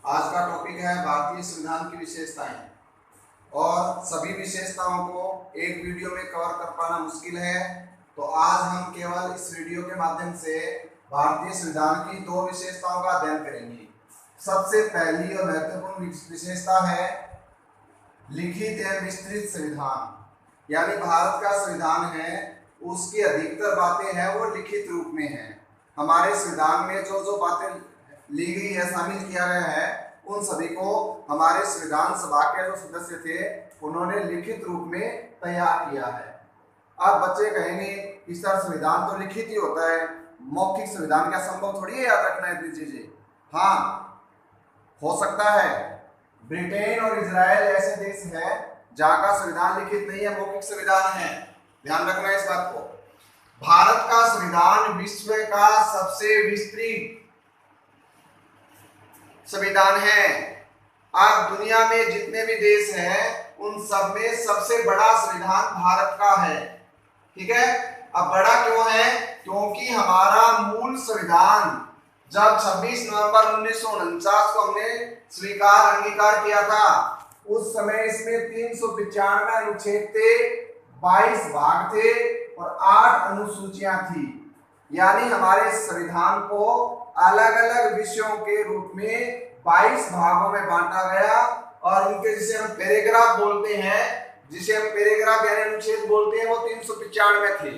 आज का टॉपिक है भारतीय संविधान की विशेषताएं। और सभी विशेषताओं को एक वीडियो में कवर कर पाना मुश्किल है, तो आज हम केवल इस वीडियो के माध्यम से भारतीय संविधान की दो विशेषताओं का अध्ययन करेंगे। सबसे पहली और महत्वपूर्ण विशेषता है लिखित एवं विस्तृत संविधान। यानी भारत का संविधान है, उसकी अधिकतर बातें हैं वो लिखित रूप में हैं। हमारे संविधान में जो जो बातें ली गई है, शामिल किया गया है, उन सभी को हमारे संविधान सभा के जो सदस्य थे उन्होंने लिखित रूप में तैयार किया है। अब बच्चे कहेंगे इस तरह संविधान तो लिखित ही होता है, मौखिक संविधान क्या संभव थोड़ी है याद रखना इतनी चीजें। हाँ, हो सकता है। ब्रिटेन और इजराइल ऐसे देश हैं जहाँ का संविधान लिखित नहीं है, मौखिक संविधान है। ध्यान रखना इस बात को। भारत का संविधान विश्व का सबसे विस्तृत संविधान है। आज दुनिया में जितने भी देश हैं उन सब में सबसे बड़ा संविधान भारत का है। ठीक है। अब बड़ा क्यों है? क्योंकि हमारा मूल संविधान जब 26 नवंबर 1949 को हमने स्वीकार अंगीकार किया था, उस समय इसमें 395 अनुच्छेद थे, 22 भाग थे और 8 अनुसूचियां थी। यानी हमारे संविधान को अलग अलग विषयों के रूप में 22 भागों में बांटा गया और उनके जिसे हम पैराग्राफ बोलते हैं, जिसे हम पैराग्राफ यानी अनुच्छेद बोलते हैं, वो 395 थे।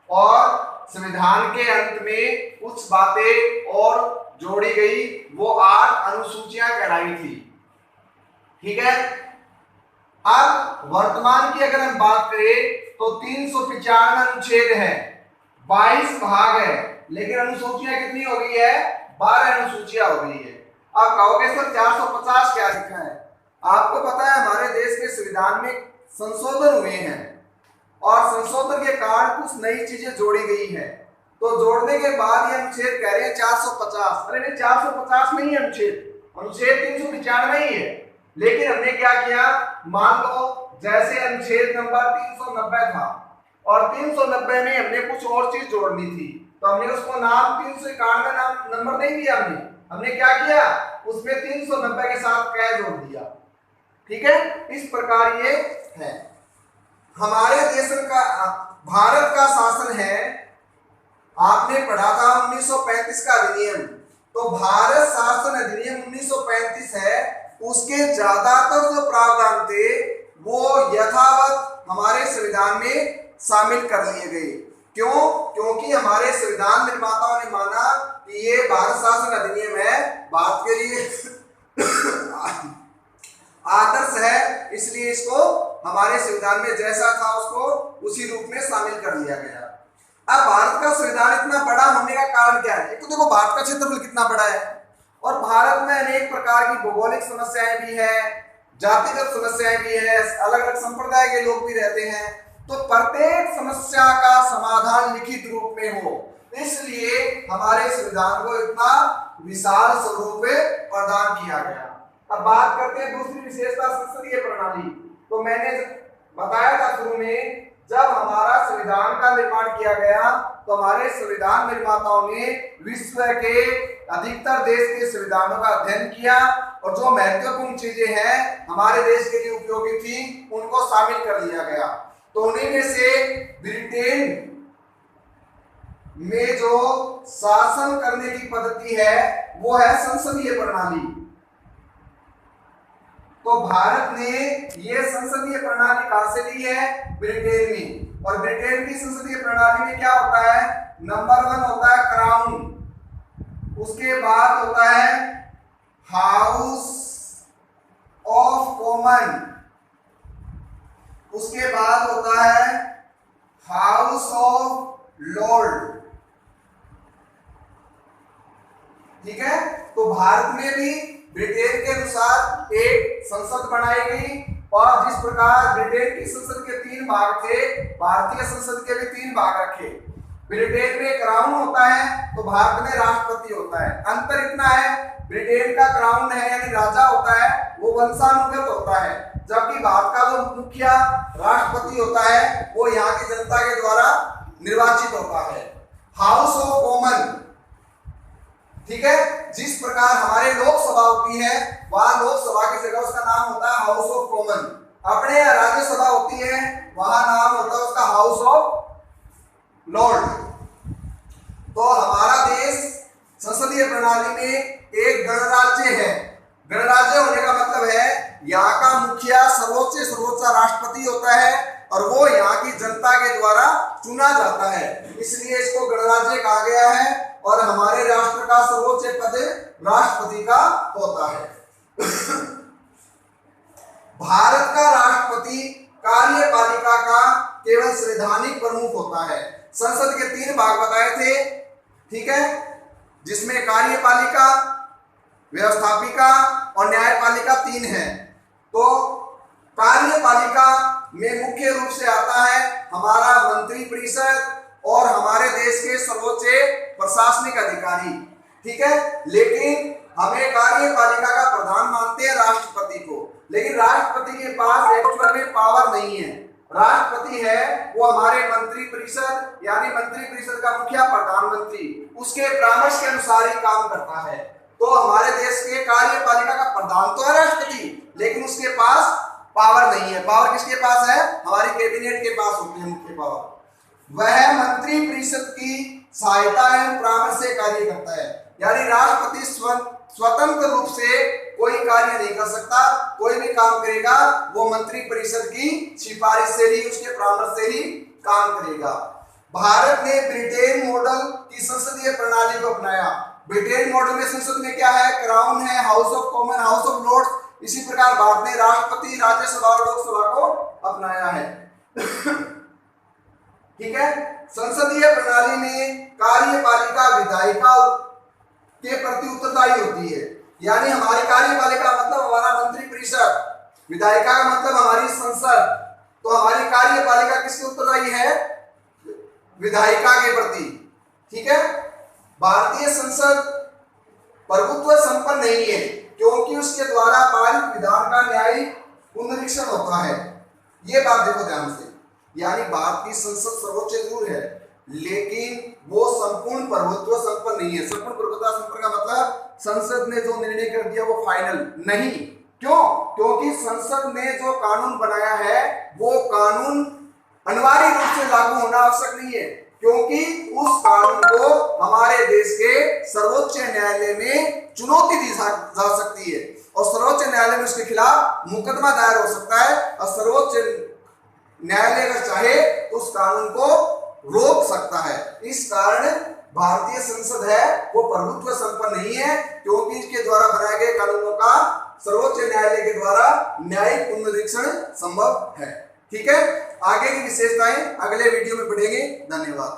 और संविधान के अंत में कुछ बातें और जोड़ी गई, वो 8 अनुसूचियां कहलाई थी। ठीक है। अब वर्तमान की अगर हम बात करें तो 395 अनुच्छेद है, 22 भाग है, लेकिन अनुसूचियां कितनी हो गई है? 12 अनुसूचियां हो गई है। अब कहोगे सर 450 क्या लिखा है? आपको पता है हमारे देश के संविधान में संशोधन हुए हैं और संशोधन के कारण कुछ नई चीजें जोड़ी गई है, तो जोड़ने के बाद ये अनुच्छेद कह रहे हैं 450। अरे नहीं, 450 नहीं है अनुच्छेद, अनुच्छेद 395 ही है। लेकिन हमने क्या किया, मान लो जैसे अनुच्छेद नंबर 390 था और 390 में हमने कुछ और चीज जोड़नी थी, तो हमने उसको नाम 391 नाम नंबर नहीं दिया। हमने क्या किया, उसमें 390 के साथ कै जोड़ दिया। ठीक है। इस प्रकार ये है। हमारे देश का भारत का शासन है, आपने पढ़ा था 1935 का अधिनियम, तो भारत शासन अधिनियम 1935 है, उसके ज्यादातर जो प्रावधान थे वो यथावत हमारे संविधान में शामिल कर लिए गए। क्यों? क्योंकि हमारे संविधान निर्माताओं ने माना कि ये भारत शासन अधिनियम है, भारत के लिए आदर्श है, इसलिए इसको हमारे संविधान में जैसा था उसको उसी रूप में शामिल कर लिया गया। अब भारत का संविधान इतना बड़ा होने का कारण क्या है? एक तो देखो भारत का क्षेत्रफल कितना बड़ा है और भारत में अनेक प्रकार की भौगोलिक समस्याएं भी है, जातिगत समस्याएं भी है, अलग अलग संप्रदाय के लोग भी रहते हैं, तो प्रत्येक समस्या का समाधान लिखित रूप में हो, इसलिए हमारे संविधान को इतना विशाल स्वरूप में प्रदान किया गया। अब बात करते हैं दूसरी विशेषता, संसदीय प्रणाली। तो मैंने बताया था शुरू में, जब हमारा संविधान का निर्माण किया गया तो हमारे संविधान निर्माताओं ने विश्व के अधिकतर देश के संविधानों का अध्ययन किया और जो महत्वपूर्ण चीजें हैं हमारे देश के लिए उपयोगी थी उनको शामिल कर लिया गया। तो उन्हीं में से ब्रिटेन में जो शासन करने की पद्धति है वो है संसदीय प्रणाली। तो भारत ने ये संसदीय प्रणाली कहां से ली है? ब्रिटेन में। और ब्रिटेन की संसदीय प्रणाली में क्या होता है? नंबर 1 होता है क्राउन, उसके बाद होता है हाउस ऑफ कॉमन, उसके बाद होता है हाउस ऑफ लॉर्ड। ठीक है। तो भारत में भी ब्रिटेन के अनुसार एक संसद बनाई गई और जिस प्रकार ब्रिटेन की संसद के 3 भाग थे, भारतीय संसद के भी 3 भाग रखे। ब्रिटेन में क्राउन होता है तो भारत में राष्ट्रपति होता है। अंतर इतना है, ब्रिटेन का क्राउन है यानी राजा होता है, वो वंशानुगत होता है, जबकि भारत का जो मुखिया राष्ट्रपति होता है वो यहाँ की जनता के द्वारा निर्वाचित होता है। हाउस ऑफ कॉमन, ठीक है, जिस प्रकार हमारे लोकसभा लोकसभा होती है, वहां लोकसभा की जगह उसका नाम होता है हाउस ऑफ कॉमन। अपने यहाँ राज्यसभा होती है, वहां नाम होता है उसका हाउस ऑफ लॉर्ड। तो हमारा देश संसदीय प्रणाली में एक गणराज्य है। गणराज्य होने का मतलब है यहाँ का मुखिया सर्वोच्च से सर्वोच्च राष्ट्रपति होता है और वो यहाँ की जनता के द्वारा चुना जाता है, इसलिए इसको गणराज्य कहा गया है। और हमारे राष्ट्र का सर्वोच्च पद राष्ट्रपति का होता है। भारत का राष्ट्रपति कार्यपालिका का केवल संवैधानिक प्रमुख होता है। संसद के 3 भाग बताए थे, ठीक है, जिसमें कार्यपालिका, व्यवस्थापिका और न्यायपालिका 3 है। तो कार्यपालिका में मुख्य रूप से आता है हमारा मंत्री परिषद और हमारे देश के सर्वोच्च प्रशासनिक अधिकारी, ठीक है। लेकिन हमें कार्यपालिका का प्रधान मानते हैं राष्ट्रपति को, लेकिन राष्ट्रपति के पास एक्चुअल में पावर नहीं है। राष्ट्रपति है वो हमारे मंत्री परिषद यानी मंत्री परिषद का मुखिया प्रधानमंत्री, उसके परामर्श के अनुसार ही काम करता है। तो हमारे देश के कार्यपालिका का प्रधान तो है राष्ट्रपति, लेकिन उसके पास पावर नहीं है। पावर किसके पास है? हमारी कैबिनेट के पास होती है मुख्य पावर। वह मंत्री परिषद की सहायता एवं परामर्श से कार्य करता है, यानी राष्ट्रपति स्वतंत्र रूप से कोई कार्य नहीं कर सकता। कोई भी काम करेगा वो मंत्री परिषद की सिफारिश से ही, उसके परामर्श से ही काम करेगा। भारत ने ब्रिटेन मॉडल की संसदीय प्रणाली को अपनाया। ब्रिटेन मॉडल में संसद में क्या है? क्राउन है, house of common, house of lords. इसी प्रकार भारत ने राष्ट्रपति, राज्यसभा और लोकसभा को अपनाया है। ठीक है। संसदीय प्रणाली में कार्यपालिका विधायिका के प्रति उत्तरदायी होती है, यानी हमारी कार्यपालिका मतलब हमारा मंत्री परिषद, विधायिका का मतलब हमारी संसद। तो हमारी कार्यपालिका किसके उत्तरदायी है? विधायिका के प्रति। ठीक है। भारतीय संसद प्रभुत्व संपन्न नहीं है, क्योंकि उसके द्वारा पारित विधान का न्यायिक पुनरीक्षण होता है। ये बात देखो ध्यान से, यानी भारत की संसद सर्वोच्च जरूर है, लेकिन वो संपूर्ण प्रभुत्व संपन्न नहीं है। संपूर्ण प्रभुत्व संपन्न का मतलब संसद ने जो निर्णय कर दिया वो फाइनल नहीं। क्यों? क्योंकि संसद ने जो कानून बनाया है वो कानून अनिवार्य रूप से लागू होना आवश्यक नहीं है, क्योंकि उस कानून को हमारे देश के सर्वोच्च न्यायालय में चुनौती दी जा सकती है और सर्वोच्च न्यायालय में उसके खिलाफ मुकदमा दायर हो सकता है और सर्वोच्च न्यायालय अगर चाहे तो उस कानून को रोक सकता है। इस कारण भारतीय संसद है वो प्रभुत्व संपन्न नहीं है, क्योंकि इसके द्वारा बनाए गए कानूनों का सर्वोच्च न्यायालय के द्वारा न्यायिक पुनरीक्षण संभव है। ठीक है। आगे की विशेषताएं अगले वीडियो में पढ़ेंगे। धन्यवाद।